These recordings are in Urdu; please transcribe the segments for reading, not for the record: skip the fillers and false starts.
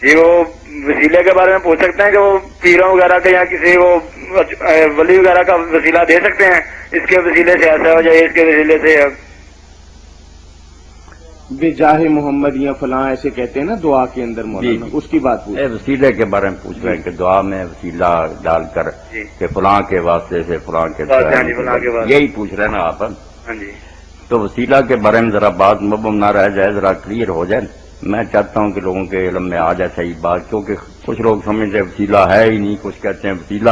جی وہ وسیلے کے بارے میں پوچھ سکتے ہیں کہ وہ پیروں وغیرہ کا یا کسی وہ ولی وغیرہ کا وسیلہ دے سکتے ہیں، اس کے وسیلے سے ایسا ہو جائے، اس کے وسیلے سے بجاہ محمد یا فلاں ایسے کہتے ہیں نا دعا کے اندر مولانا، اس کی بات پوچھ وسیلے کے بارے میں پوچھ رہے ہیں کہ دعا میں وسیلہ ڈال کر کہ فلاں کے واسطے سے فلاں کے یہی پوچھ رہے ہیں نا آپ؟ ہاں جی، تو وسیلہ کے بارے میں ذرا بات مبہم نہ رہ جائے، ذرا کلیئر ہو جائے۔ میں چاہتا ہوں کہ لوگوں کے علم میں آ جائے صحیح بات، کیونکہ کچھ لوگ سمجھتے ہیں وسیلہ ہے ہی نہیں، کچھ کہتے ہیں وسیلہ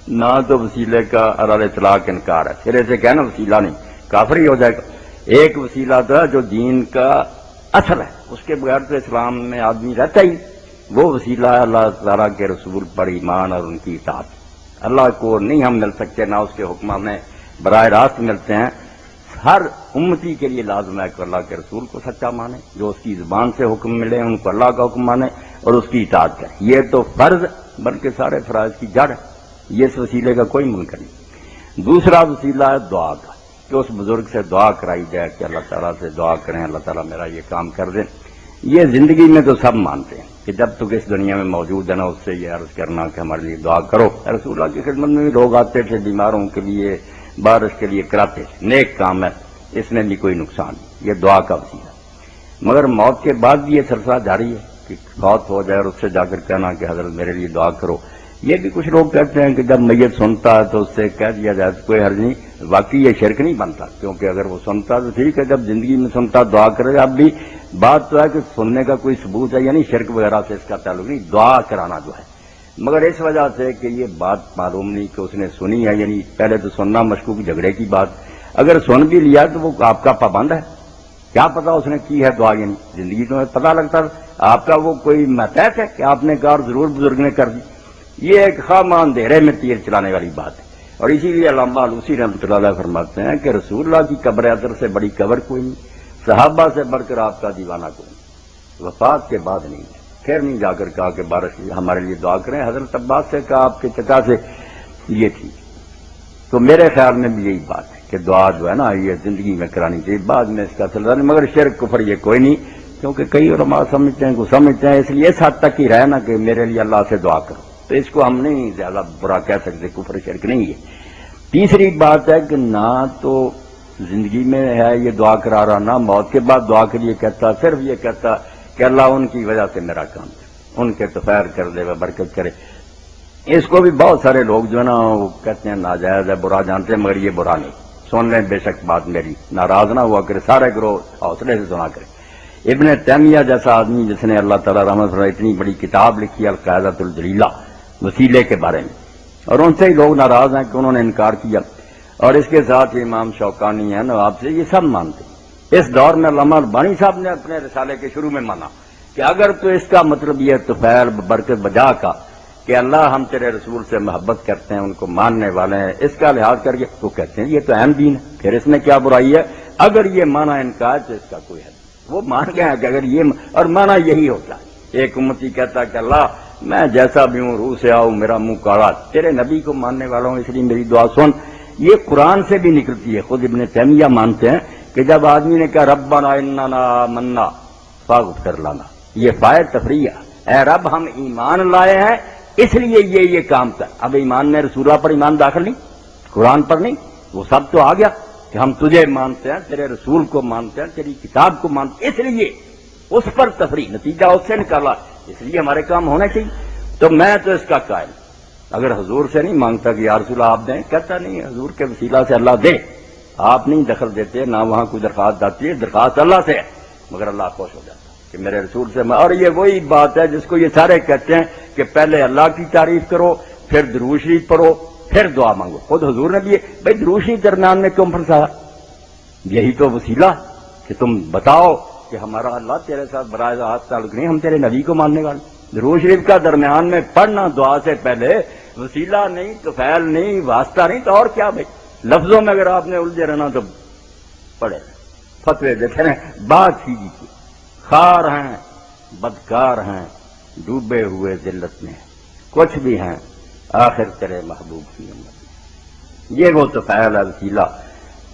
نہ، تو وسیلے کا علی اطلاق انکار ہے، سرے سے کہنا وسیلہ نہیں، کافر ہی ہو جائے گا۔ ایک وسیلہ تو ہے جو دین کا اصل ہے، اس کے بغیر تو اسلام میں آدمی رہتا ہی، وہ وسیلہ ہے اللہ تعالیٰ کے رسول پر ایمان اور ان کی اطاعت۔ اللہ کو نہیں ہم مل سکتے، نہ اس کے حکم ہمیں براہ راست ملتے ہیں۔ ہر امتی کے لیے لازم ہے کہ اللہ کے رسول کو سچا مانے، جو اس کی زبان سے حکم ملے ان کو اللہ کا حکم مانے اور اس کی اطاعت کرے، یہ تو فرض بلکہ سارے فرائض کی جڑ ہے، یہ اس وسیلے کا کوئی منکر نہیں۔ دوسرا وسیلہ ہے دعا کا، کہ اس بزرگ سے دعا کرائی جائے کہ اللہ تعالیٰ سے دعا کریں اللہ تعالیٰ میرا یہ کام کر دیں۔ یہ زندگی میں تو سب مانتے ہیں کہ جب تک اس دنیا میں موجود ہے نا، اس سے یہ عرض کرنا کہ ہمارے لیے دعا کرو۔ رسول اللہ کی خدمت میں بھی لوگ آتے تھے، بیماروں کے لیے بارش کے لیے کراتے تھے، نیک کام ہے، اس میں بھی کوئی نقصان نہیں، یہ دعا کا وسیلہ۔ مگر موت کے بعد بھی یہ سلسلہ جاری ہے کہ فوت ہو جائے اور اس سے جا کر کہنا کہ حضرت میرے لیے دعا کرو۔ یہ بھی کچھ لوگ کہتے ہیں کہ جب میت سنتا ہے تو اس سے کہہ دیا جائے تو کوئی حرج نہیں، واقعی یہ شرک نہیں بنتا، کیونکہ اگر وہ سنتا تو ٹھیک ہے، جب زندگی میں سنتا دعا کرے۔ اب بھی بات تو ہے کہ سننے کا کوئی ثبوت ہے، یعنی شرک وغیرہ سے اس کا تعلق نہیں، دعا کرانا جو ہے، مگر اس وجہ سے کہ یہ بات معلوم نہیں کہ اس نے سنی ہے، یعنی پہلے تو سننا مشکوک جھگڑے کی بات، اگر سن بھی لیا تو وہ آپ کا پابند ہے، کیا پتا اس نے کی ہے دعا، یعنی زندگی تو پتا لگتا آپ کا وہ کوئی متحد ہے کہ آپ نے کہا اور ضرور بزرگ نے کر دی۔ یہ ایک خواہ اندھیرے میں تیر چلانے والی بات ہے، اور اسی لیے علامہ آلوسی رحمۃ اللہ علیہ فرماتے ہیں کہ رسول اللہ کی قبر اثر سے بڑی قبر کوئی نہیں، صحابہ سے بڑھ کر آپ کا دیوانہ کوئی نہیں، وفات کے بعد نہیں ہے۔ پھر نہیں جا کر کہا کہ بارش ہمارے لیے دعا کریں، حضرت عباس سے کہا آپ کے چچا سے، یہ تھی۔ تو میرے خیال میں بھی یہی بات ہے کہ دعا جو ہے نا یہ زندگی میں کرانی چاہیے، بعد میں اس کا سلسلہ نہیں، مگر شرک کفر یہ کوئی نہیں، کیونکہ کئی علماء سمجھتے ہیں کو سمجھتے ہیں، اس لیے اس حد تک ہی رہے نا کہ میرے لیے اللہ سے دعا کرو، تو اس کو ہم نہیں زیادہ برا کہہ سکتے، کفر شرک نہیں ہے۔ تیسری بات ہے کہ نہ تو زندگی میں ہے یہ دعا کرا رہا، نہ موت کے بعد دعا کے لیے کہتا، صرف یہ کہتا کہ اللہ ان کی وجہ سے میرا کام کرے، ان کے تو خیر کر دے برکت کرے۔ اس کو بھی بہت سارے لوگ جو ہے نا وہ کہتے ہیں ناجائز ہے، برا جانتے ہیں، مگر یہ برا نہیں، سن لیں بے شک بات میری، ناراض نہ ہوا کرے، سارے گروہ حوصلے سے سنا کرے۔ ابن تیمیہ جیسا آدمی جس نے اللہ تعالیٰ رحمت فرمائے اتنی بڑی کتاب لکھی القاعدۃ الجلیلہ وسیلے کے بارے میں، اور ان سے ہی لوگ ناراض ہیں کہ انہوں نے انکار کیا، اور اس کے ساتھ امام شوکانی ہیں نواب سے، یہ سب مانتے ہیں۔ اس دور میں علامہ البانی صاحب نے اپنے رسالے کے شروع میں مانا کہ اگر تو اس کا مطلب یہ طفیل برکت بجا کا کہ اللہ ہم تیرے رسول سے محبت کرتے ہیں، ان کو ماننے والے ہیں، اس کا لحاظ کر کے تو کہتے ہیں یہ تو اہم دین ہے، پھر اس میں کیا برائی ہے؟ اگر یہ مانا انکار تو اس کا کوئی ہے، وہ مان گئے کہ اگر یہ، اور مانا یہی ہوتا ہے۔ ایک امتی کہتا کہ اللہ میں جیسا بھی ہوں، روح سے آؤں، میرا منہ کاڑا، تیرے نبی کو ماننے والا ہوں، اس لیے میری دعا سن۔ یہ قرآن سے بھی نکلتی ہے، خود ابن تیمیہ مانتے ہیں کہ جب آدمی نے کہا ربنا اننا آمنا فاغفر لنا، یہ فائد تفریح، اے رب ہم ایمان لائے ہیں اس لیے یہ کام کر۔ اب ایمان میں رسول اللہ پر ایمان داخل نہیں، قرآن پر نہیں، وہ سب تو آ گیا کہ ہم تجھے مانتے ہیں، تیرے رسول کو مانتے ہیں، تیری کتاب کو مانتے ہیں، اس لیے اس پر تفریح، نتیجہ اس سے نکالا، اس لیے ہمارے کام ہونے چاہیے۔ تو میں تو اس کا قائل، اگر حضور سے نہیں مانگتا کہ یا رسول اللہ آپ دیں، کہتا نہیں حضور کے وسیلہ سے اللہ دے، آپ نہیں دخل دیتے، نہ وہاں کوئی درخواست آتی ہے، درخواست اللہ سے ہے، مگر اللہ خوش ہو جاتا کہ میرے رسول سے اور یہ وہی بات ہے جس کو یہ سارے کہتے ہیں کہ پہلے اللہ کی تعریف کرو، پھر درود شریف پڑھو، پھر دعا مانگو۔ خود حضور نے بھی بھائی درود شریف درمیان میں کیوں پھنسایا؟ یہی تو وسیلہ کہ تم بتاؤ کہ ہمارا اللہ تیرے ساتھ براہ راست تعلق نہیں، ہم تیرے نبی کو ماننے والے۔ درود شریف کا درمیان میں پڑھنا دعا سے پہلے وسیلہ نہیں، طفیل نہیں، واسطہ نہیں، تو اور کیا بھائی؟ لفظوں میں اگر آپ نے الجھے رہنا تو پڑھے، فتوے دیتے رہے، بات ہی کی خار ہیں، بدکار ہیں، ڈوبے ہوئے ذلت میں، کچھ بھی ہیں آخر تیرے محبوب کی امت۔ یہ وہ طفیل ہے وسیلہ،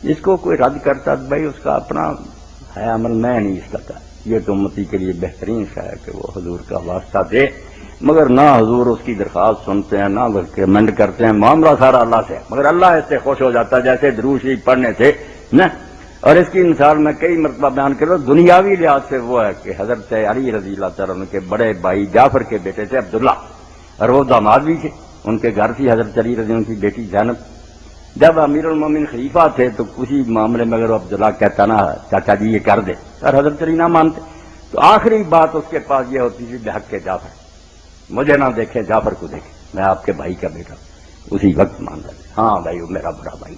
جس کو کوئی رد کرتا تو بھائی اس کا اپنا ہے عمل، میں نہیں اس کا یہ تو امتی کے لیے بہترین ہے کہ وہ حضور کا واسطہ دے، مگر نہ حضور اس کی درخواست سنتے ہیں، نہ ریکمینڈ کرتے ہیں، معاملہ سارا اللہ سے ہے، مگر اللہ اس سے خوش ہو جاتا ہے جیسے درود شریف پڑھنے سے نا۔ اور اس کی مثال میں کئی مرتبہ بیان کروں، دنیاوی لحاظ سے وہ ہے کہ حضرت علی رضی اللہ تعالیٰ عنہ کے بڑے بھائی جعفر کے بیٹے تھے عبداللہ، اور وہ داماد بھی تھے، ان کے گھر تھی حضرت علی رضی اللہ عنہ کی بیٹی زینب۔ جب امیر المومنین خلیفہ تھے تو اسی معاملے میں اگر عبداللہ کہتا نا چاچا جی یہ کر دے، اور حضرت علی نہ مانتے، تو آخری بات اس کے پاس یہ ہوتی تھی بحق کے جعفر، مجھے نہ دیکھے جعفر کو دیکھے، میں آپ کے بھائی کا بیٹا ہوں، اسی وقت مان لیتے، ہاں بھائی وہ میرا بڑا بھائی۔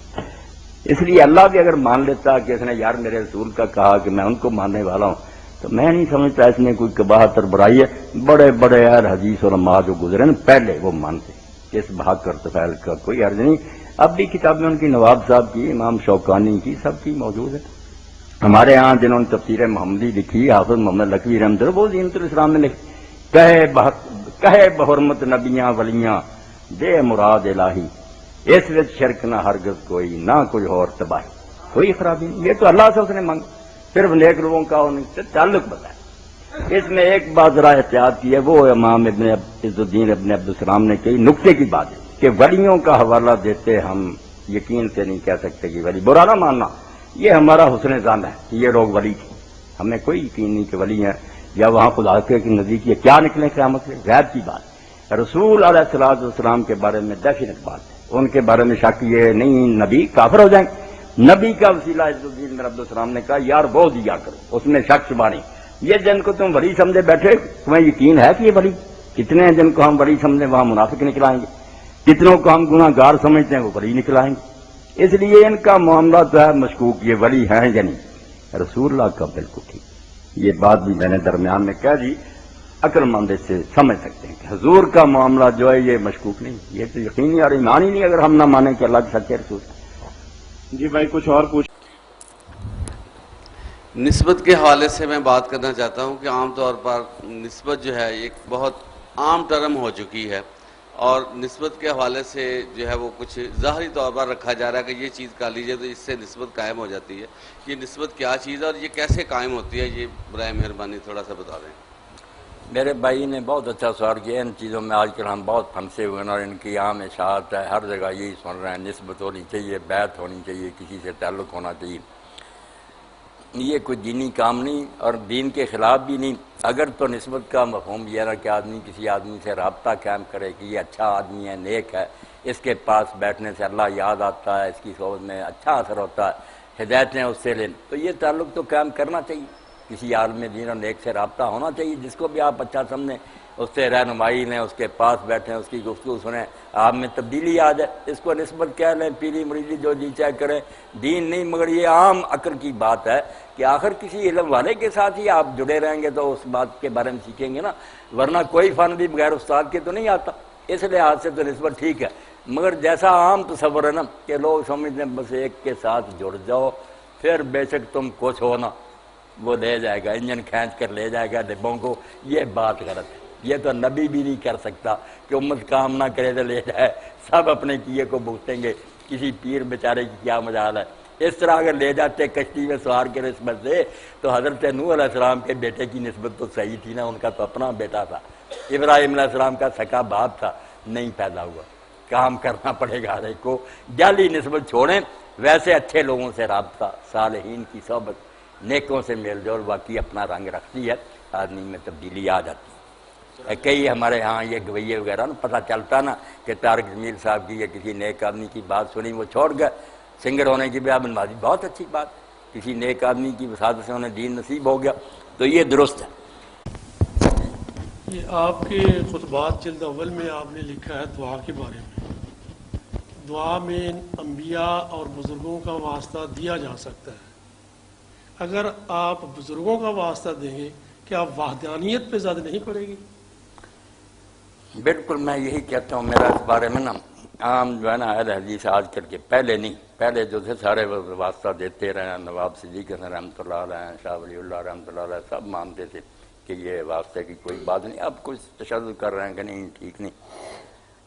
اس لیے اللہ بھی اگر مان لیتا کہ اس نے یار میرے رسول کا کہا کہ میں ان کو ماننے والا ہوں، تو میں نہیں سمجھتا اس میں کوئی قباحت اور برائی ہے۔ بڑے بڑے اہل حدیث علماء جو گزرے نا پہلے وہ مانتے، اس بحق اور طفیل کا کوئی عرض نہیں۔ اب بھی کتابیں ان کی نواب صاحب کی، امام شوکانی کی، سب کی موجود ہے۔ ہمارے ہاں جنہوں نے تفسیر محمدی لکھی، حافظ محمد لکھوی رحمۃ اللہ، وہ زینت الاسلام میں لکھی، کہے بحرمت نبیاں ولیاں دے مراد الہی، اس وچ شرک نہ ہرگز کوئی، نہ کوئی اور تباہی، کوئی خرابی نہیں۔ یہ تو اللہ سے اس نے مانگا، صرف نیک لوگوں کا ان سے تعلق بتایا۔ اس میں ایک بات ذرا احتیاط کی ہے، وہ امام ابن عز الدین ابن عبدالسلام نے کئی نقطے کی بات ہے کہ ولیوں کا حوالہ دیتے ہم یقین سے نہیں کہہ سکتے کہ ولی، برا نہ ماننا، یہ ہمارا حسن ظن ہے کہ یہ لوگ ولی تھے، ہمیں کوئی یقین نہیں کہ ولی ہیں یا وہاں خدا کے نزدیک یہ کیا نکلے قیامت سے، غیب کی بات۔ رسول علیہ الصلوۃ والسلام کے بارے میں ڈیفینیٹ بات ہے، ان کے بارے میں شک یہ نہیں نبی کافر ہو جائیں گے۔ نبی کا وسیلہ عز الدین بن عبدالسلام نے کہا یار وہ دیا کرو، اس میں شک شبہ نہیں۔ یہ جن کو تم ولی سمجھے بیٹھے، تمہیں یقین ہے کہ یہ ولی؟ کتنے ہیں جن کو ہم ولی سمجھیں وہاں منافق نکلائیں گے، کتنوں کو ہم گناہ گار سمجھتے ہیں وہ ولی نکلائیں گے۔ اس لیے ان کا معاملہ تو ہے مشکوک، یہ ولی ہیں یا نہیں۔ رسول اللہ کا بالکل ٹھیک، یہ بات بھی میں نے درمیان میں کہہ دی، عقل مند اس سے سمجھ سکتے ہیں کہ حضور کا معاملہ جو ہے یہ مشکوک نہیں، یہ تو یقینی اور ایمان ہی نہیں اگر ہم نہ مانیں کہ اللہ کے سچے رسول۔ جی بھائی کچھ اور پوچھ۔ نسبت کے حوالے سے میں بات کرنا چاہتا ہوں کہ عام طور پر نسبت جو ہے ایک بہت عام ٹرم ہو چکی ہے، اور نسبت کے حوالے سے جو ہے وہ کچھ ظاہری طور پر رکھا جا رہا ہے کہ یہ چیز کر لیجئے تو اس سے نسبت قائم ہو جاتی ہے۔ یہ نسبت کیا چیز ہے اور یہ کیسے قائم ہوتی ہے، یہ برائے مہربانی تھوڑا سا بتا دیں۔ میرے بھائی نے بہت اچھا سوال کیا، ان چیزوں میں آج کل ہم بہت پھنسے ہوئے ہیں اور ان کی عام اشاعت ہے، ہر جگہ یہی سن رہے ہیں، نسبت ہونی چاہیے، بیعت ہونی چاہیے، کسی سے تعلق ہونا چاہیے۔ یہ کوئی دینی کام نہیں اور دین کے خلاف بھی نہیں۔ اگر تو نسبت کا مفہوم یہ ہے کہ آدمی کسی آدمی سے رابطہ قائم کرے کہ یہ اچھا آدمی ہے، نیک ہے، اس کے پاس بیٹھنے سے اللہ یاد آتا ہے، اس کی صحبت میں اچھا اثر ہوتا ہے، ہدایتیں اس سے لیں، تو یہ تعلق تو قائم کرنا چاہیے، کسی عالم دین اور نیک سے رابطہ ہونا چاہیے، جس کو بھی آپ اچھا سمجھیں، اس سے رہنمائی لیں، اس کے پاس بیٹھیں، اس کی گفتگو سنیں، آپ میں تبدیلی آ جائے۔ اس کو نسبت کہہ لیں، پیری مریدی جو جی چاہے کریں، دین نہیں، مگر یہ عام عقل کی بات ہے کہ آخر کسی علم والے کے ساتھ ہی آپ جڑے رہیں گے تو اس بات کے بارے میں سیکھیں گے نا، ورنہ کوئی فن بھی بغیر استاد کے تو نہیں آتا۔ اس لحاظ سے تو نسبت ٹھیک ہے، مگر جیسا عام تصور ہے نا کہ لوگ سمجھتے ہیں بس ایک کے ساتھ جڑ جاؤ، پھر بے شک تم کچھ ہو نا، وہ لے جائے گا، انجن کھینچ کر لے جائے گا ڈبوں کو، یہ بات غلط ہے۔ یہ تو نبی بھی نہیں کر سکتا کہ امت کام نہ کرے تو لے جائے، سب اپنے کیے کو بھگتیں گے، کسی پیر بیچارے کی کیا مجال ہے۔ اس طرح اگر لے جاتے کشتی میں سوار کے نسبت سے تو حضرت نوح علیہ السلام کے بیٹے کی نسبت تو صحیح تھی نا، ان کا تو اپنا بیٹا تھا، ابراہیم علیہ السلام کا سکا باپ تھا، نہیں پیدا ہوا۔ کام کرنا پڑے گا ہر ایک کو، جعلی نسبت چھوڑیں، ویسے اچھے لوگوں سے رابطہ، صالحین کی صحبت، نیکوں سے میل جول واقعی اپنا رنگ رکھتی ہے، آدمی میں تبدیلی آ جاتی ہے۔ کئی ہمارے ہاں یہ گویے وغیرہ نا پتہ چلتا نا کہ طارق جمیل صاحب کی یا کسی نیک آدمی کی بات سنی وہ چھوڑ گئے، سنگر ہونے کی بیا بنوازی بہت اچھی بات، کسی نیک آدمی کی وساطت سے انہیں دین نصیب ہو گیا تو یہ درست ہے۔ یہ آپ کے خطبات جلد اول میں آپ نے لکھا ہے دعا کے بارے میں، دعا میں انبیاء اور بزرگوں کا واسطہ دیا جا سکتا ہے، اگر آپ بزرگوں کا واسطہ دیں گے کیا وحدانیت پہ زیادہ نہیں پڑے گی؟ بالکل میں یہی کہتا ہوں، میرا اس بارے میں نا عام جو ہے نا اہل حدیث آج کل کے، پہلے نہیں، پہلے جو تھے سارے واسطہ دیتے رہے، نواب صدیق حسن رحمۃ اللہ علیہ، شاہ ولی اللہ رحمۃ اللہ علیہ، سب مانتے تھے کہ یہ واسطے کی کوئی بات نہیں۔ اب کچھ تشدد کر رہے ہیں کہ نہیں ٹھیک نہیں،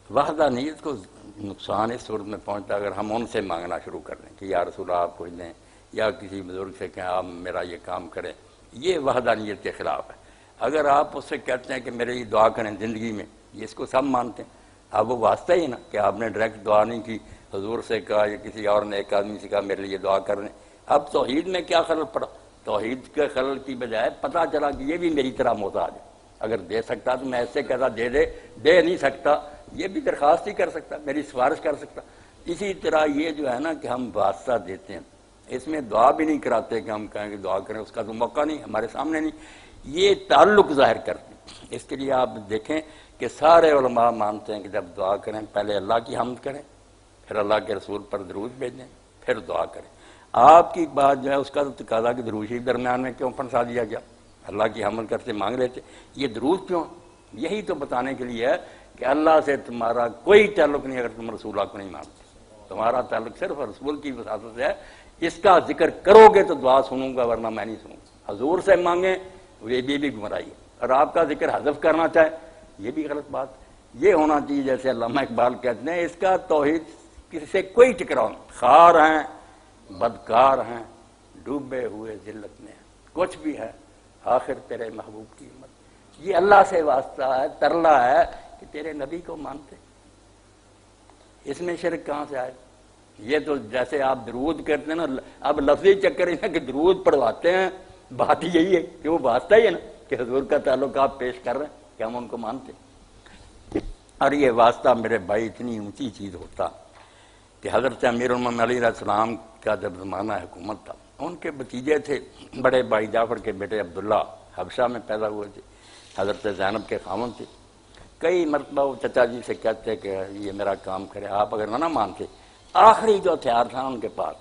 وحدانیت کو نقصان اس صورت میں پہنچتا اگر ہم ان سے مانگنا شروع کر دیں کہ یا رسول اللہ آپ کچھ دیں، یا کسی بزرگ سے کہ آپ میرا یہ کام کریں، یہ وحدانیت کے خلاف ہے۔ اگر آپ اس سے کہتے ہیں کہ میرے لیے دعا کریں زندگی میں، یہ اس کو سب مانتے ہیں، اب وہ واسطہ ہی نا کہ آپ نے ڈائریکٹ دعا نہیں کی، حضور سے کہا یا کسی اور نے ایک آدمی سے کہا میرے لیے دعا کر لیں۔ اب توحید میں کیا خلل پڑا؟ توحید کے خلل کی بجائے پتہ چلا کہ یہ بھی میری طرح محتاج ہے، اگر دے سکتا تو میں ایسے کہتا دے نہیں سکتا، یہ بھی درخواست ہی کر سکتا، میری سفارش کر سکتا۔ اسی طرح یہ جو ہے نا کہ ہم واسطہ دیتے ہیں، اس میں دعا بھی نہیں کراتے کہ ہم کہیں کہ دعا کریں، اس کا تو موقع نہیں ہمارے سامنے نہیں، یہ تعلق ظاہر کرتے ہیں۔ اس کے لیے آپ دیکھیں کہ سارے علماء مانتے ہیں کہ جب دعا کریں پہلے اللہ کی حمد کریں، پھر اللہ کے رسول پر درود بھیجیں، پھر دعا کریں۔ آپ کی بات جو ہے اس کا تو تقاضا کہ درود شریف درمیان میں کیوں پھنسا دیا گیا؟ اللہ کی حمد کرتے مانگ لیتے، یہ درود کیوں؟ یہی تو بتانے کے لیے ہے کہ اللہ سے تمہارا کوئی تعلق نہیں اگر تم رسول اللہ کو نہیں مانتے، تمہارا تعلق صرف رسول کی وساطت سے ہے۔ اس کا ذکر کرو گے تو دعا سنوں گا، ورنہ میں نہیں سنوں گا۔ حضور سے مانگیں یہ بھی گمراہی ہے، اور آپ کا ذکر حذف کرنا چاہے یہ بھی غلط بات۔ یہ ہونا چاہیے جیسے علامہ اقبال کہتے ہیں، اس کا توحید کسی سے کوئی ٹکراؤ نہیں، خار ہیں بدکار ہیں ڈوبے ہوئے ذلت میں، کچھ بھی ہے آخر تیرے محبوب کی امت۔ یہ اللہ سے واسطہ ہے، ترلا ہے کہ تیرے نبی کو مانتے، اس میں شرک کہاں سے آئے؟ یہ تو جیسے آپ درود کرتے ہیں نا، اب لفظی چکر ہے کہ درود پڑھواتے ہیں، بات یہی ہے کہ وہ واسطہ ہی ہے نا کہ حضور کا تعلق آپ پیش کر رہے ہیں کہ ہم ان کو مانتے۔ اور یہ واسطہ میرے بھائی اتنی اونچی چیز ہوتا کہ حضرت امیر المومنین علیہ السلام کا جب زمانہ حکومت تھا، ان کے بھتیجے تھے بڑے بھائی جعفر کے بیٹے عبداللہ، حبشہ میں پیدا ہوئے تھے، حضرت زینب کے خاوند تھے۔ کئی مرتبہ وہ چچا جی سے کہتے کہ یہ میرا کام کرے، آپ اگر نہ مانتے، آخری جو ہتھیار تھا ان کے پاس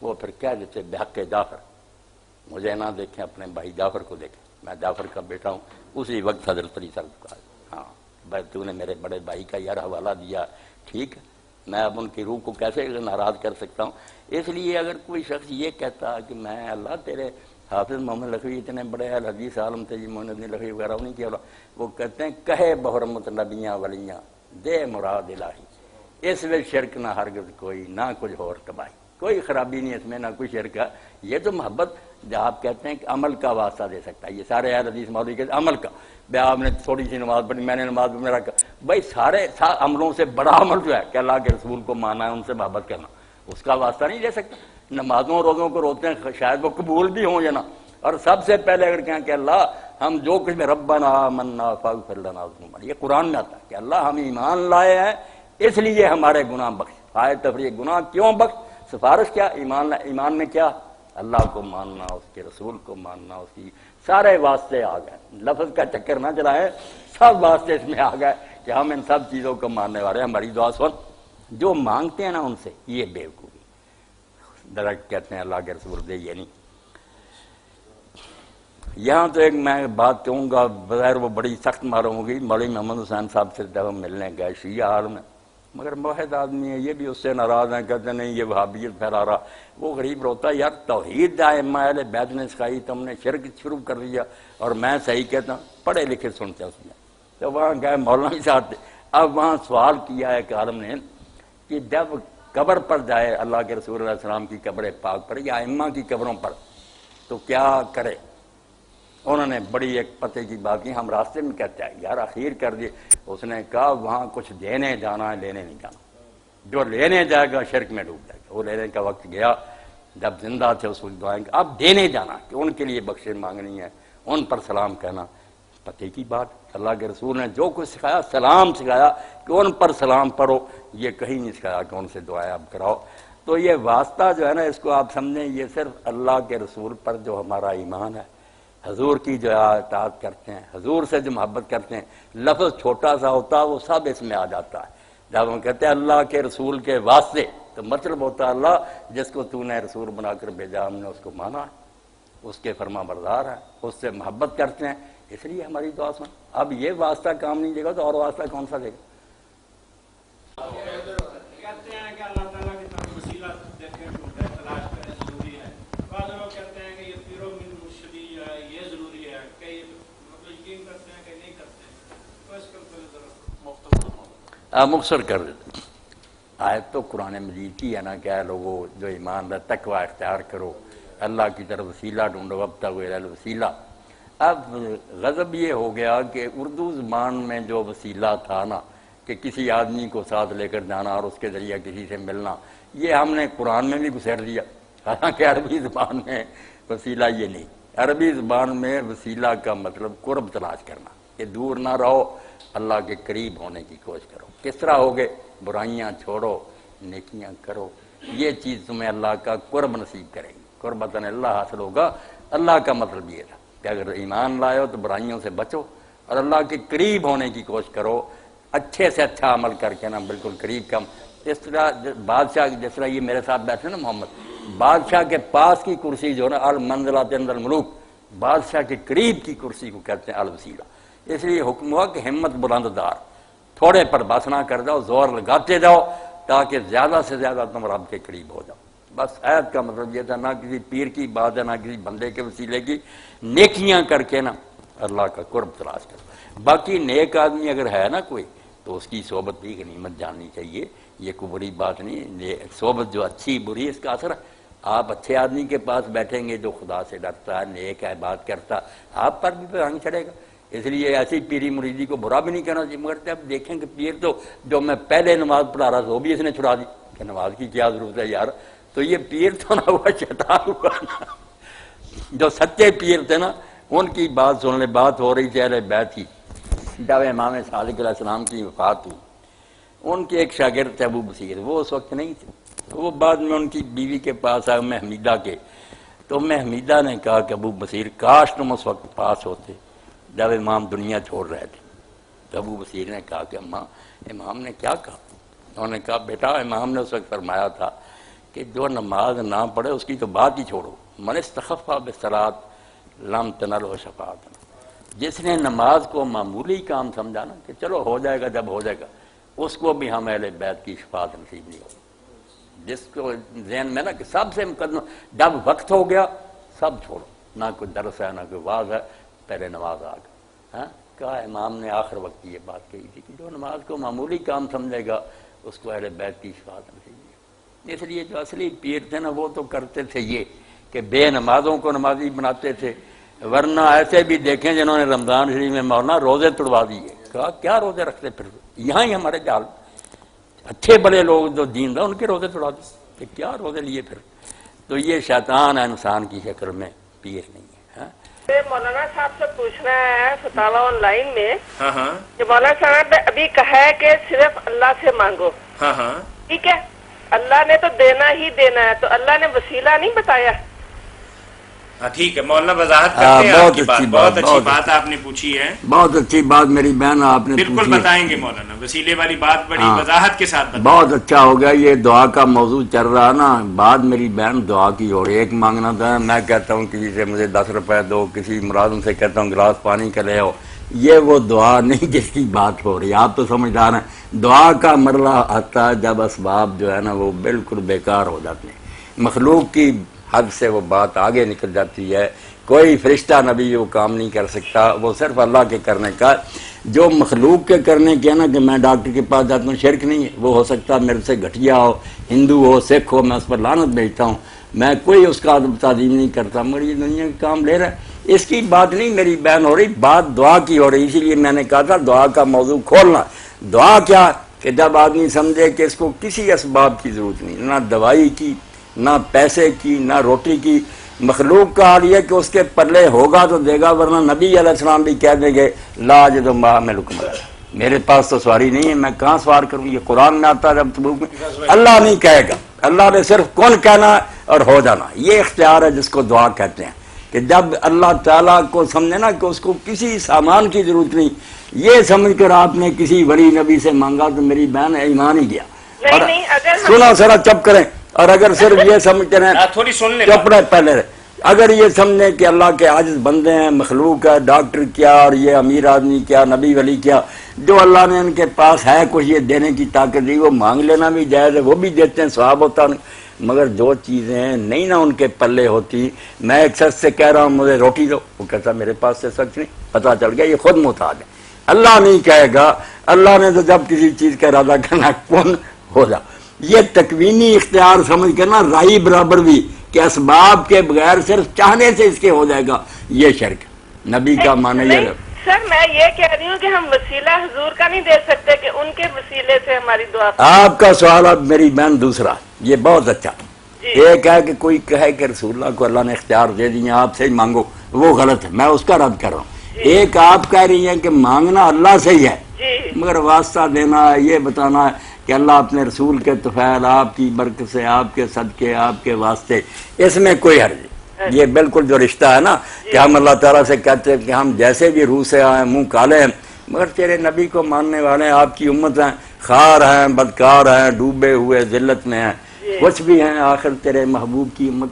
وہ پھر کہہ دیتے بحق جعفر، مجھے نہ دیکھیں اپنے بھائی جعفر کو دیکھیں، میں جعفر کا بیٹا ہوں۔ اسی وقت حضرت علی صاحب کو کہا، ہاں بھائی تو نے میرے بڑے بھائی کا یار حوالہ دیا، ٹھیک ہے، میں اب ان کی روح کو کیسے ناراض کر سکتا ہوں؟ اس لیے اگر کوئی شخص یہ کہتا کہ میں اللہ تیرے حافظ محمد لکھوی اتنے بڑے حدیث عالم تھے جی، محمد بن لکھوی وغیرہ نہیں کیا، وہ کہتے ہیں کہے بحرمت نبیاں ولیاں دے مراد الہی، اس میں شرک نہ ہرگز کوئی، نہ کچھ اور تباہی، کوئی خرابی نہیں اس میں، نہ کوئی شرک ہے۔ یہ تو محبت جب آپ کہتے ہیں کہ عمل کا واسطہ دے سکتا ہے، یہ سارے اہل حدیث مولوی کہتے ہیں عمل کا، بھائی آپ نے تھوڑی سی نماز پڑھی، میں نے نماز میرا بھائی سارے عملوں سے بڑا عمل جو ہے کہ اللہ کے رسول کو ماننا ہے، ان سے محبت کرنا، اس کا واسطہ نہیں دے سکتا۔ نمازوں روزوں کو روتے ہیں شاید وہ قبول بھی ہوں یا نہ، اور سب سے پہلے اگر کہیں کہ اللہ ہم جو کچھ میں ربنا آمنا فاغفر لنا ذنوبنا، یہ قرآن میں آتا ہے کہ اللہ ہم ایمان لائے ہیں اس لیے ہمارے گناہ بخش، فائد تفریح گناہ کیوں بخش، سفارش کیا، ایمان میں کیا، اللہ کو ماننا، اس کے رسول کو ماننا، اس کی سارے واسطے آ گئے، لفظ کا چکر نہ چلائیں، سب واسطے اس میں آ گئے کہ ہم ان سب چیزوں کو ماننے والے ہیں۔ ہماری دعا سن، جو مانگتے ہیں نا ان سے یہ بیوقوفی، ڈائریکٹ کہتے ہیں اللہ کے رسول دے، یہ نہیں۔ یہاں تو ایک میں بات کہوں گا، بظاہر وہ بڑی سخت معلوم ہوگی، مولوی محمد حسین صاحب سے جب ہم ملنے گئے، شیعہ عالم میں، مگر موحد آدمی ہے، یہ بھی اس سے ناراض ہیں، کہتے ہیں نہیں یہ وہابیت پھیلا رہا۔ وہ غریب روتا ہے، یار توحید ائمہ اہل بیت نے سکھائی، تم نے شرک شروع کر دیا، اور میں صحیح کہتا ہوں، پڑھے لکھے سنتے ہیں اس میں۔ تو وہاں گئے مولوی صاحب تھے، اب وہاں سوال کیا ہے ایک عالم نے کہ جب قبر پر جائے اللہ کے رسول علیہ السلام کی قبر پاک پر یا ائمہ کی قبروں پر تو کیا کرے؟ انہوں نے بڑی ایک پتے کی بات کی، ہم راستے میں کہتے ہیں یار اخیر کر دیے، اس نے کہا وہاں کچھ دینے جانا ہے، لینے نہیں جانا، جو لینے جائے گا شرک میں ڈوب جائے گا۔ وہ لینے کا وقت گیا، جب زندہ تھے اس وقت دعائیں، اب دینے جانا کہ ان کے لیے بخشش مانگنی ہے، ان پر سلام کہنا، پتے کی بات۔ اللہ کے رسول نے جو کچھ سکھایا سلام سکھایا کہ ان پر سلام پڑھو، یہ کہیں نہیں سکھایا کہ ان سے دعائیں اب کراؤ۔ تو یہ واسطہ جو ہے نا، اس کو آپ سمجھیں یہ صرف اللہ کے رسول پر جو ہمارا ایمان ہے، حضور کی جو اطاعت کرتے ہیں، حضور سے جو محبت کرتے ہیں، لفظ چھوٹا سا ہوتا ہے وہ سب اس میں آ جاتا ہے۔ جب ہم کہتے ہیں اللہ کے رسول کے واسطے تو مطلب ہوتا ہے اللہ جس کو تو نے رسول بنا کر بھیجا، ہم نے اس کو مانا ہے، اس کے فرما بردار ہیں، اس سے محبت کرتے ہیں، اس لیے ہماری دعا سن۔ اب یہ واسطہ کام نہیں دے گا تو اور واسطہ کون سا دے گا؟ کہتے ہیں کہ اللہ تعالیٰ کی طرف وسیلہ دیکھیں تلاش کریں ضروری ہے، بعض لوگ کہتے ہیں کہ یہ پیرو من مرشدی ہے یہ ضروری ہے، کئی مطلب یقین کرتے ہیں کہ نہیں کرتے ہیں، تو اس کے ذرا مختصر کر دیتے۔ آیت تو قرآن مجید کی ہے نا کہ اے لوگو جو ایمان ہے تقوی اختیار کرو، اللہ کی طرف وسیلہ ڈھونڈو، وابتغوا الی الوسیلہ۔ اب غضب یہ ہو گیا کہ اردو زبان میں جو وسیلہ تھا نا کہ کسی آدمی کو ساتھ لے کر جانا اور اس کے ذریعہ کسی سے ملنا، یہ ہم نے قرآن میں بھی گھسیٹ دیا، حالانکہ عربی زبان میں وسیلہ یہ نہیں۔ عربی زبان میں وسیلہ کا مطلب قرب تلاش کرنا، کہ دور نہ رہو، اللہ کے قریب ہونے کی کوشش کرو۔ کس طرح ہوگے؟ برائیاں چھوڑو، نیکیاں کرو، یہ چیز تمہیں اللہ کا قرب نصیب کرے گی، قربتاً اللہ حاصل ہوگا۔ اللہ کا مطلب یہ تھا کہ اگر ایمان لائے ہو تو برائیوں سے بچو اور اللہ کے قریب ہونے کی کوشش کرو، اچھے سے اچھا عمل کر کے نا بالکل قریب کم۔ اس طرح بادشاہ جس طرح یہ میرے ساتھ بیٹھے نا محمد، بادشاہ کے پاس کی کرسی جو ہے نا المنزلۃ عند الملوک، بادشاہ کے قریب کی کرسی کو کہتے ہیں الوسیلہ۔ اس لیے حکم ہوا کہ ہمت بلند دار، تھوڑے پر بس نہ کر جاؤ، زور لگاتے جاؤ تاکہ زیادہ سے زیادہ تم رب کے قریب ہو جاؤ۔ بس آیت کا مطلب یہ تھا، نہ کسی پیر کی بات ہے، نہ کسی بندے کے وسیلے کی، نیکیاں کر کے نا اللہ کا قرب تلاش کرو۔ باقی نیک آدمی اگر ہے نا کوئی تو اس کی صحبت بھی غنیمت جاننی چاہیے، یہ کوئی بری بات نہیں۔ صحبت جو اچھی بری اس کا اثر ہے۔ آپ اچھے آدمی کے پاس بیٹھیں گے جو خدا سے ڈرتا ہے، نیک ہے، بات کرتا، آپ پر بھی رنگ چڑھے گا۔ اس لیے ایسی پیری مریدی کو برا بھی نہیں کہنا چاہیے، مگر اب دیکھیں کہ پیر تو جو میں پہلے نماز پڑھا رہا تھا وہ بھی اس نے چھڑا دی کہ نماز کی کیا ضرورت ہے یار، تو یہ پیر تو نہ ہوا، شیطان ہوا نا۔ جو سچے پیر تھے نا ان کی بات سن لے، بات ہو رہی تھی اہل بیت کی، جب امام صادق علیہ السلام کی وفات ہوئی، ان کے ایک شاگرد تھے ابو بصیر، وہ اس وقت نہیں تھے، وہ بعد میں ان کی بیوی کے پاس آئے ام حمیدہ کے، تو ام حمیدہ نے کہا کہ ابو بصیر کاش تم اس وقت پاس ہوتے جب امام دنیا چھوڑ رہے تھے۔ تو ابو بصیر نے کہا کہ اماں، امام نے کیا کہا؟ انہوں نے کہا بیٹا، امام نے اس وقت فرمایا تھا کہ جو نماز نہ پڑھے اس کی تو بات ہی چھوڑو، من استخف بالصلاۃ لم تنلہ شفاعۃ، جس نے نماز کو معمولی کام سمجھا نا کہ چلو ہو جائے گا جب ہو جائے گا، اس کو بھی ہم اہل بیت کی شفاعت نصیب نہیں ہوگی۔ جس کو ذہن میں نا کہ سب سے مقدم، جب وقت ہو گیا سب چھوڑو، نہ کوئی درس ہے نہ کوئی واعظ ہے، پہلے نماز آ گئی۔ ہاں کہا امام نے آخر وقت یہ بات کہی تھی کہ جو نماز کو معمولی کام سمجھے گا اس کو اہل بیت کی شفاعت نصیب نہیں ہوگی۔ اس لیے جو اصلی پیر تھے نا وہ تو کرتے تھے یہ کہ بے نمازوں کو نمازی بناتے تھے، ورنہ ایسے بھی دیکھیں جنہوں نے رمضان شریف میں مولانا روزے توڑوا دیے، کہا کیا روزے رکھتے پھر، یہاں ہی ہمارے جال اچھے بڑے لوگ جو دین تھا ان کے روزے توڑا دیے کہ کیا روزے لیے پھر۔ تو یہ شیطان ہے انسان کی شکل میں، پیر نہیں ہے۔ مولانا صاحب سے پوچھنا ہے فتاوی آن لائن میں ہاں کہ مولانا صاحب نے ابھی کہا ہے کہ صرف اللہ سے مانگو، ہاں ٹھیک ہے، اللہ نے تو دینا ہی دینا ہے، تو اللہ نے وسیلہ نہیں بتایا؟ ٹھیک ہے مولانا وضاحت کرتے ہیں آپ کی بات، بہت اچھی بات آپ نے پوچھی ہے، بہت اچھی بات میری بہن آپ نے بالکل بتائیں گے مولانا، وسیلے والی بات بڑی وضاحت کے ساتھ بتائیں۔ بہت اچھا ہو گیا، یہ دعا کا موضوع چل رہا نا، بات میری بہن دعا کی ہو رہی ہے۔ ایک مانگنا تھا، میں کہتا ہوں کسی سے مجھے 10 روپے دو، کسی ملازم سے کہتا ہوں گلاس پانی کا لے آؤ، یہ وہ دعا نہیں جس کی بات ہو رہی ہے۔ آپ تو سمجھدار ہیں، دعا کا مرحلہ آتا ہے جب اسباب جو ہے نا وہ بالکل بیکار ہو جاتے ہیں، مخلوق کی حد سے وہ بات آگے نکل جاتی ہے، کوئی فرشتہ نبی وہ کام نہیں کر سکتا، وہ صرف اللہ کے کرنے کا۔ جو مخلوق کے کرنے کے نا کہ میں ڈاکٹر کے پاس جاتا ہوں، شرک نہیں ہے، وہ ہو سکتا میرے سے گھٹیا ہو، ہندو ہو، سکھ ہو، میں اس پر لعنت بھیجتا ہوں، میں کوئی اس کا تعظیم نہیں کرتا، مگر یہ دنیا کے کام لے رہا ہے، اس کی بات نہیں میری بہن ہو رہی، بات دعا کی ہو رہی۔ اسی لیے میں نے کہا تھا دعا کا موضوع کھولنا۔ دعا کیا کہ جب آدمی سمجھے کہ اس کو کسی اسباب کی ضرورت نہیں، نہ دوائی کی، نہ پیسے کی، نہ روٹی کی، مخلوق کا حال یہ کہ اس کے پلے ہوگا تو دے گا، ورنہ نبی علیہ السلام بھی کہہ دیں گے لا اجد ما احملکم علیہ، میرے پاس تو سواری نہیں ہے، میں کہاں سوار کروں، یہ قرآن میں آتا ہے جب تبوک میں، اللہ نہیں کہے گا، اللہ نے صرف کن کہنا اور ہو جانا، یہ اختیار ہے جس کو دعا کہتے ہیں، کہ جب اللہ تعالیٰ کو سمجھے نا کہ اس کو کسی سامان کی ضرورت نہیں، یہ سمجھ کر آپ نے کسی ولی نبی سے مانگا تو میری بہن ایمان ہی گیا۔ اور سنا ذرا چپ کریں، اور اگر صرف یہ سمجھتے رہیں تھوڑی سن لیں، چپ رہے پہلے رہے، اگر یہ سمجھیں کہ اللہ کے عاجز بندے ہیں، مخلوق ہے، ڈاکٹر کیا اور یہ امیر آدمی کیا، نبی ولی کیا، جو اللہ نے ان کے پاس ہے کچھ یہ دینے کی طاقت دی، وہ مانگ لینا بھی جائز ہے، وہ بھی دیتے ہیں، ثواب ہوتا نہیں، مگر جو چیزیں نہیں نا ان کے پلے ہوتی، میں ایک شخص سے کہہ رہا ہوں مجھے روٹی دو، وہ کہتا میرے پاس سے سچ نہیں، پتہ چل گیا یہ خود محتاج ہے، اللہ نہیں کہے گا، اللہ نے تو جب کسی چیز کا ارادہ کرنا کون ہو جا، یہ تکوینی اختیار سمجھ کر نا رائی برابر بھی کہ اسباب کے بغیر صرف چاہنے سے اس کے ہو جائے گا، یہ شرک نبی کا معنی یہ نہیں سر، میں یہ کہہ رہی ہوں کہ ہم وسیلہ حضور کا نہیں دے سکتے کہ ان کے وسیلے سے ہماری دعا آپ کا سوال اب میری بہن دوسرا، یہ بہت اچھا۔ ایک ہے کہ کوئی کہے کہ رسول اللہ کو اللہ نے اختیار دے دیے آپ سے ہی مانگو، وہ غلط ہے، میں اس کا رد کر رہا ہوں۔ ایک آپ کہہ رہی ہیں کہ مانگنا اللہ سے ہی ہے، مگر واسطہ دینا ہے، یہ بتانا ہے کہ اللہ اپنے رسول کے طفیل، آپ کی برکت سے، آپ کے صدقے، آپ کے واسطے، اس میں کوئی حرج نہیں۔ یہ بالکل جو رشتہ ہے نا کہ ہم اللہ تعالیٰ سے کہتے ہیں کہ ہم جیسے بھی روح سے آئے منہ کالے ہیں مگر تیرے نبی کو ماننے والے ہیں، آپ کی امت ہیں، خار ہیں، بدکار ہیں، ڈوبے ہوئے ذلت میں ہیں، کچھ بھی ہیں، آخر تیرے محبوب کی امت،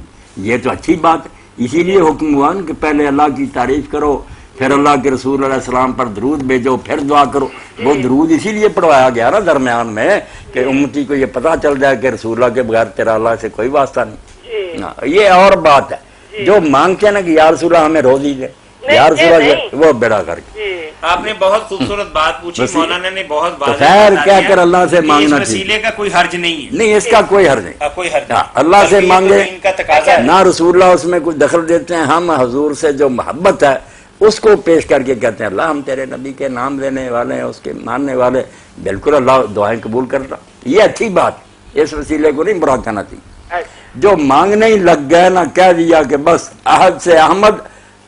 یہ تو اچھی بات ہے۔ اسی لیے حکم ہوا کہ پہلے اللہ کی تعریف کرو، پھر اللہ کے رسول علیہ السلام پر درود بھیجو، پھر دعا کرو۔ وہ درود اسی لیے پڑھوایا گیا نا درمیان میں کہ امتی کو یہ پتا چل جائے کہ رسول اللہ کے بغیر تیرا اللہ سے کوئی واسطہ نہیں۔ یہ اور بات ہے جو مانگتے ہیں نا کہ یا رسول اللہ ہمیں روزی دے، یا رسول اللہ، وہ بیڑا کر کے۔ آپ نے بہت خوبصورت بات پوچھی، مولانا نے بہت تو خیر کہہ کر اللہ سے مانگنا اس وسیلے کا کوئی حرج نہیں ہے، نہیں، اس کا کوئی حرج نہیں، کوئی حرج ہاں، اللہ سے مانگے، ان کا تقاضا ہے۔ نہ رسول اللہ اس میں کچھ دخل دیتے ہیں۔ ہم حضور سے جو محبت ہے اس کو پیش کر کے کہتے ہیں اللہ ہم تیرے نبی کے نام لینے والے ہیں، اس کے ماننے والے، بالکل اللہ دعائیں قبول کرتا۔ یہ اچھی بات، اس وسیلے کو نہیں برا کہنا چاہیے۔ جو مانگنے ہی لگ گئے نا، کہہ دیا کہ بس احد سے احمد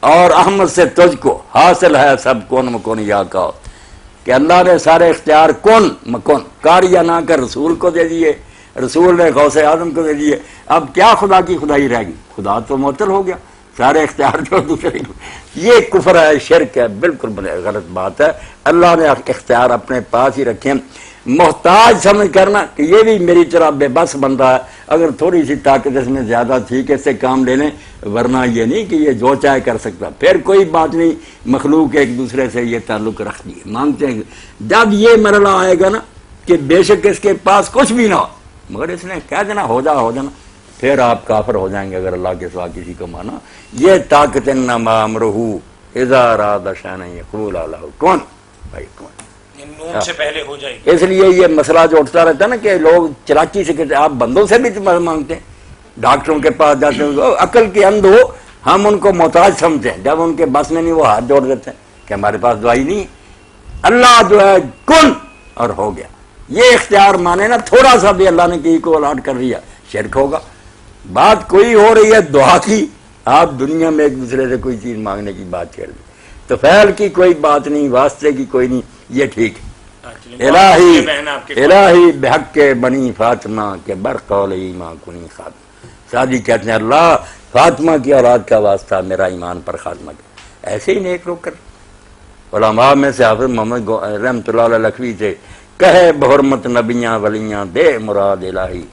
اور احمد سے تجھ کو حاصل ہے سب کون مکون یا کا، کہ اللہ نے سارے اختیار کون مکون کار یا نہ کر رسول کو دے دیے، رسول نے غوث اعظم کو دے دیے، اب کیا خدا کی خدائی رہ گئی؟ خدا تو معطل ہو گیا، سارے اختیار جو دوسرے کو۔ یہ کفر ہے، شرک ہے، بالکل غلط بات ہے۔ اللہ نے اختیار اپنے پاس ہی رکھے، محتاج سمجھ کرنا کہ یہ بھی میری طرح بے بس بندہ ہے، اگر تھوڑی سی طاقت اس میں زیادہ تھی کہ اس سے کام لے لیں، ورنہ یہ نہیں کہ یہ جو چاہے کر سکتا، پھر کوئی بات نہیں، مخلوق ایک دوسرے سے یہ تعلق رکھ دیے، مانگتے ہیں۔ جب یہ مرحلہ آئے گا نا کہ بے شک اس کے پاس کچھ بھی نہ ہو مگر اس نے کہہ دینا ہو جانا، پھر آپ کافر ہو جائیں گے اگر اللہ کے سوا کسی کو مانا۔ یہ طاقت انما امرہ اذا اراد شیئا یقول له کون، بھائی کون، نون سے پہلے ہو جائے گی۔ اس لیے یہ مسئلہ جو اٹھتا رہتا ہے نا کہ لوگ چلاکی سے کہتے ہیں آپ بندوں سے بھی مانگتے ہیں، ڈاکٹروں کے پاس جاتے ہیں، عقل کے اندھ ہو، ہم ان کو محتاج سمجھتے ہیں، جب ان کے بس میں نہیں وہ ہاتھ جوڑ دیتے ہیں کہ ہمارے پاس دوائی نہیں۔ اللہ جو ہے کن اور ہو گیا، یہ اختیار مانے نا، تھوڑا سا بھی اللہ نے کسی کو الاٹ کر دیا شرک ہوگا۔ بات کوئی ہو رہی ہے دعا کی، آپ دنیا میں ایک دوسرے سے کوئی چیز مانگنے کی بات کر دی، تو فعل کی کوئی بات نہیں، واسطے کی کوئی نہیں، یہ ٹھیک ہے۔ الہی بحق کے بنی فاطمہ کے برقول ایمان کنی خاتمہ، سادی کہتے ہیں اللہ فاطمہ کی اولاد کا واسطہ میرا ایمان پر خاتمہ کر، ایسے ہی نیک لوگ کر۔ علماء میں سے حافظ محمد رحمۃ اللہ علیہ لکھوی تھے، کہے بحرمت نبیاں ولیاں دے مراد الہی،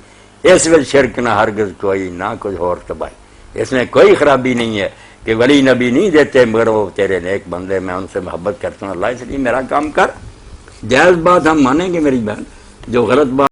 اس میں شرک نہ ہرگز کوئی نہ کچھ اور تباہی۔ اس میں کوئی خرابی نہیں ہے کہ ولی نبی نہیں دیتے مگر وہ تیرے نیک بندے، میں ان سے محبت کرتا ہوں اللہ، اس لیے میرا کام کر۔ جائز بات ہم مانیں گے میری بہن، جو غلط بات